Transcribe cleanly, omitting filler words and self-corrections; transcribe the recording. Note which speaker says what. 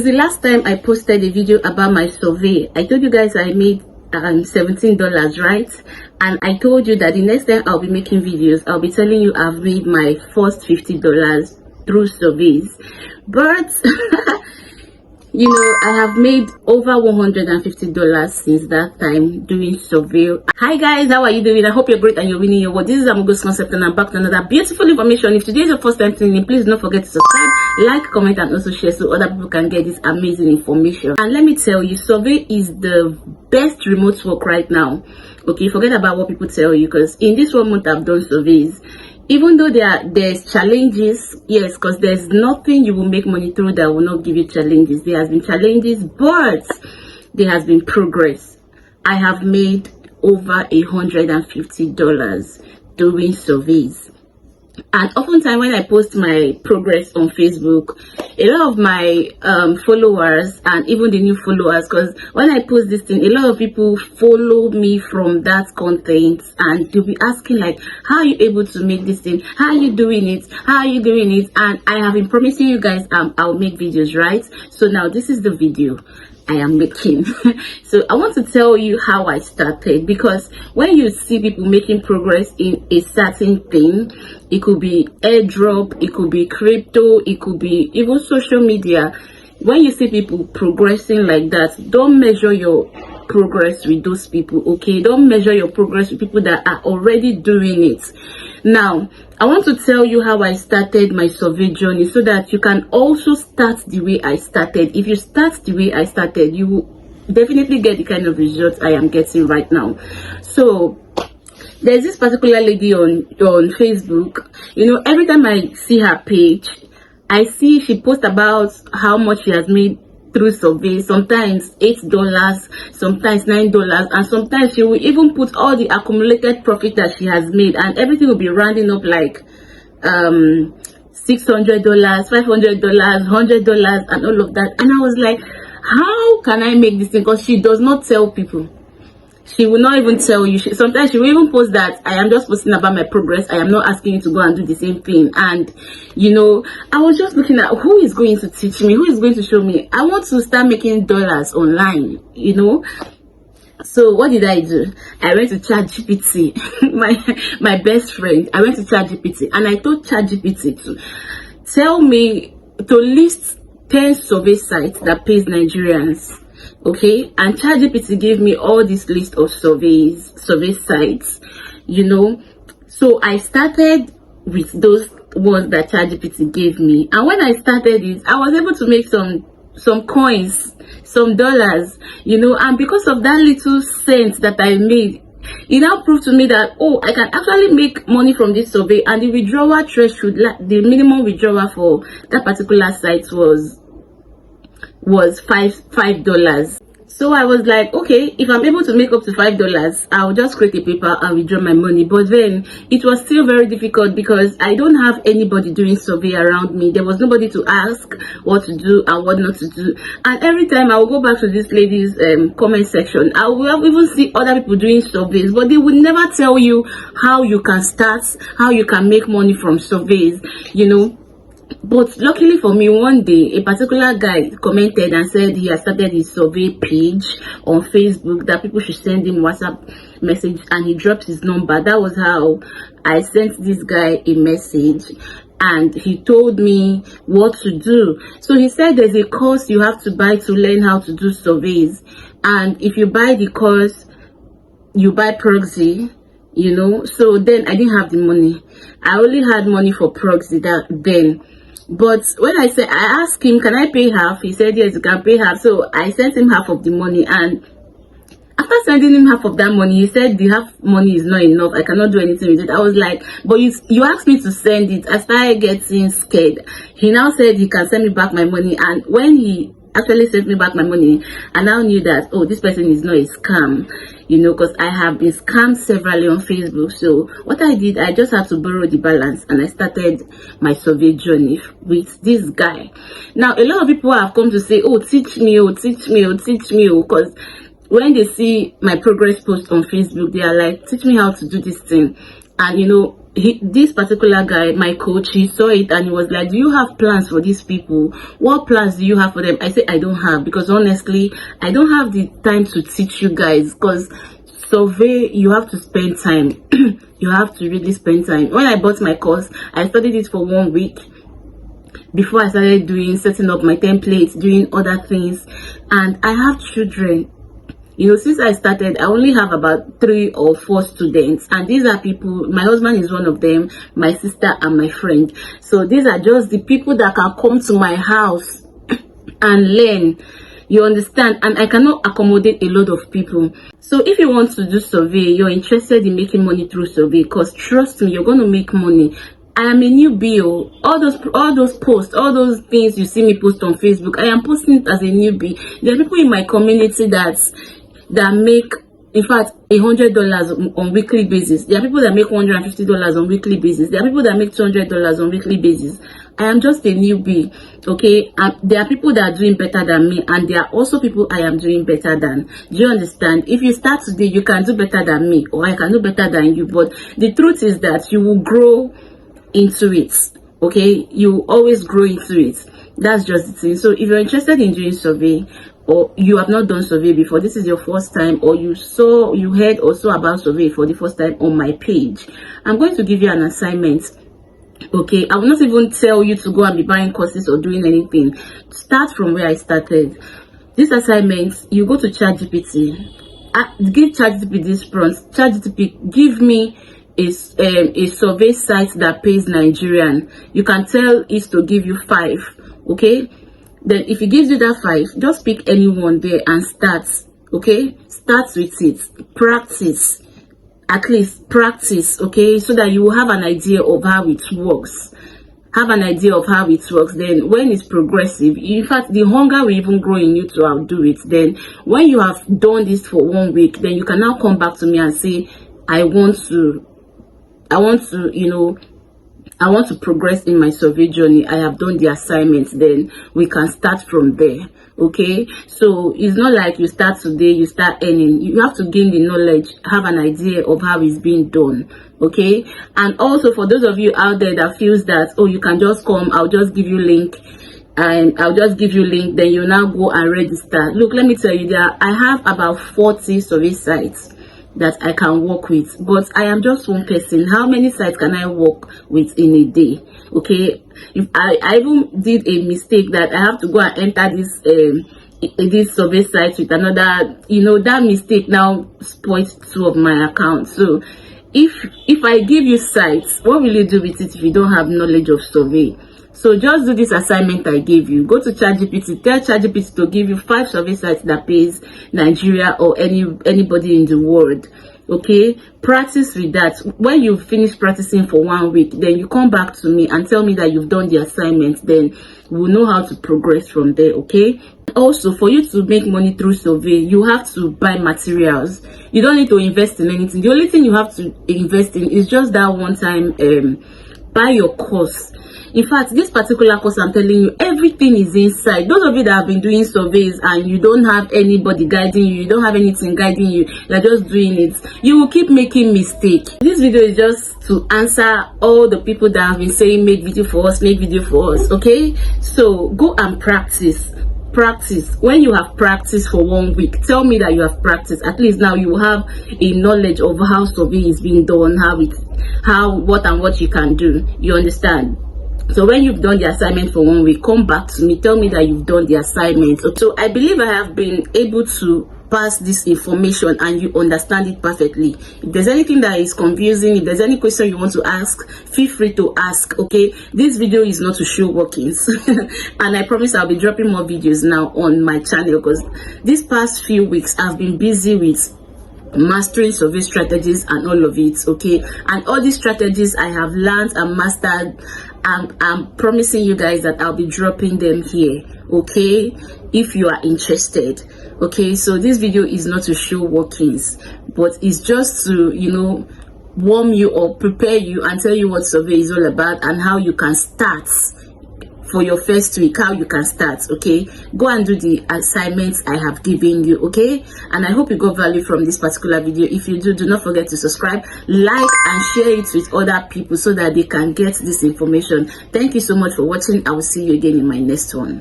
Speaker 1: the last time I posted a video about my survey, I told you guys I made $17, right? And I told you that the next time I'll be making videos, I'll be telling you I've made my first $50 through surveys. But you know, I have made over $150 since that time doing survey. Hi guys, how are you doing? I hope you're great and you're winning your world. This is Amugo's Concept and I'm back to another beautiful information. If today is your first time tuning in, please don't forget to subscribe, like, comment and also share so other people can get this amazing information. And let me tell you, survey is the best remote work right now. Okay, forget about what people tell you, because in this 1 month I've done surveys. Even though there's challenges, yes, because there's nothing you will make money through that will not give you challenges. There has been challenges, but there has been progress. I have made over $150 doing surveys. And oftentimes when I post my progress on Facebook, a lot of my followers and even the new followers, because when I post this thing, a lot of people follow me from that content and they'll be asking like, how are you able to make this thing? How are you doing it? How are you doing it? And I have been promising you guys I'll make videos, right? So now this is the video I am making. So I want to tell you how I started, because when you see people making progress in a certain thing, it could be airdrop, it could be crypto, it could be even social media. When you see people progressing like that, don't measure your progress with those people, okay? Don't measure your progress with people that are already doing it. Now I want to tell you how I started my survey journey so that you can also start the way I started. If you start the way I started, you will definitely get the kind of results I am getting right now. So there's this particular lady on Facebook. You know, every time I see her page, I see she posts about how much she has made through surveys, sometimes $8, sometimes $9, and sometimes she will even put all the accumulated profit that she has made, and everything will be rounding up like $600, $500, $100 and all of that. And I was like, how can I make this thing? Because she does not tell people. She will not even tell you. Sometimes she will even post that I am just posting about my progress. I am not asking you to go and do the same thing. And you know, I was just looking at who is going to teach me, who is going to show me. I want to start making dollars online, you know. So what did I do? I went to ChatGPT, my best friend. I went to ChatGPT and I told ChatGPT to tell me to list 10 survey sites that pays Nigerians. Okay, and ChatGPT gave me all this list of survey sites, you know. So I started with those ones that ChatGPT gave me, and when I started it, I was able to make some coins, some dollars, you know. And because of that little cent that I made, it now proved to me that, oh, I can actually make money from this survey. And the withdrawal threshold, the minimum withdrawal for that particular site was $5. So I was like, okay, if I'm able to make up to $5, I'll just create a paper and withdraw my money. But then it was still very difficult because I don't have anybody doing survey around me. There was nobody to ask what to do and what not to do. And every time I will go back to this lady's comment section, I will even see other people doing surveys, but they would never tell you how you can start, how you can make money from surveys, you know. But luckily for me, one day a particular guy commented and said he has started his survey page on Facebook, that people should send him WhatsApp message, and he dropped his number. That was how I sent this guy a message, and he told me what to do. So he said there's a course you have to buy to learn how to do surveys, and if you buy the course, you buy proxy, you know. So then I didn't have the money. I only had money for proxy then. But when I asked him, can I pay half? He said, yes, you can pay half. So I sent him half of the money. And after sending him half of that money, he said the half money is not enough. I cannot do anything with it. I was like, but you asked me to send it. I started getting scared. He now said he can send me back my money. And when he actually sent me back my money, I now knew that, oh, this person is not a scam, you know, because I have been scammed severally on Facebook. So what I did, I just had to borrow the balance, and I started my survey journey with this guy. Now a lot of people have come to say, oh, teach me, oh, teach me, oh, teach me, oh, because when they see my progress post on Facebook, they are like, teach me how to do this thing. And you know, this particular guy, my coach, he saw it and he was like, do you have plans for these people? What plans do you have for them? I said, I don't have, because honestly, I don't have the time to teach you guys, because survey, you have to spend time. You have to really spend time. When I bought my course, I studied it for 1 week before I started setting up my templates, doing other things. And I have children. You know, since I started, I only have about 3 or 4 students, and these are people, my husband is one of them, my sister and my friend. So these are just the people that can come to my house and learn. You understand? And I cannot accommodate a lot of people. So if you want to do survey, you're interested in making money through survey, because trust me, you're going to make money. I am a newbie. All those posts, all those things you see me post on Facebook, I am posting it as a newbie. There are people in my community that make, in fact, $100 on weekly basis. There are people that make $150 on weekly basis. There are people that make $200 on weekly basis. I am just a newbie, okay? There are people that are doing better than me, and there are also people I am doing better than. Do you understand? If you start today, you can do better than me, or I can do better than you. But the truth is that you will grow into it, okay? You always grow into it. That's just the thing. So if you're interested in doing survey, or you have not done survey before, this is your first time, or you heard or saw about survey for the first time on my page, I'm going to give you an assignment. Okay, I will not even tell you to go and be buying courses or doing anything. Start from where I started. This assignment, you go to ChatGPT. Give ChatGPT this prompt. ChatGPT, give me a survey site that pays Nigerian. You can tell it to give you 5. Okay, then if it gives you that 5, just pick anyone there and start. Okay, start with it. Practice. At least practice, okay, so that you will have an idea of how it works. Have an idea of how it works. Then when it's progressive, in fact, the hunger will even grow in you to outdo it. Then when you have done this for 1 week, then you can now come back to me and say, I want to progress in my survey journey. I have done the assignment. Then we can start from there. Okay, so it's not like you start today, you start earning. You have to gain the knowledge, have an idea of how it's being done. Okay, and also for those of you out there that feels that, oh, you can just come, I'll just give you link, and I'll just give you link, then you now go and register. Look, let me tell you that I have about 40 survey sites that I can work with, but I am just one person. How many sites can I work with in a day? Okay, if I even did a mistake that I have to go and enter this survey site with another, that mistake now spoils 2 of my accounts. So if I give you sites, what will you do with it if you don't have knowledge of survey? So just do this assignment I gave you. Go to ChatGPT. Tell ChatGPT to give you 5 survey sites that pays Nigeria or anybody in the world. Okay, practice with that. When you finish practicing for 1 week, then you come back to me and tell me that you've done the assignment. Then we'll know how to progress from there. Okay, also for you to make money through survey, you have to buy materials. You don't need to invest in anything. The only thing you have to invest in is just that one time buy your course. In fact, this particular course, I'm telling you, everything is inside. Those of you that have been doing surveys and you don't have anybody guiding you, you don't have anything guiding you, you're just doing it, you will keep making mistakes. This video is just to answer all the people that have been saying, make video for us, okay? So go and practice. When you have practiced for 1 week, tell me that you have practiced. At least now you have a knowledge of how survey is being done, what you can do. You understand? So when you've done the assignment for 1 week, come back to me, tell me that you've done the assignment. So I believe I have been able to pass this information and you understand it perfectly. If there's anything that is confusing, if there's any question you want to ask, feel free to ask. Okay, this video is not to show workings and I promise I'll be dropping more videos now on my channel, because these past few weeks I've been busy with mastering survey strategies and all of it. Okay, and all these strategies I have learned and mastered, and I'm promising you guys that I'll be dropping them here. Okay, if you are interested. Okay, so this video is not to show workings, but it's just to warm you or prepare you and tell you what survey is all about and how you can start for your first week, how you can start. Okay, go and do the assignments I have given you. Okay, and I hope you got value from this particular video. If you do not forget to subscribe, like, and share it with other people so that they can get this information. Thank you so much for watching. I will see you again in my next one.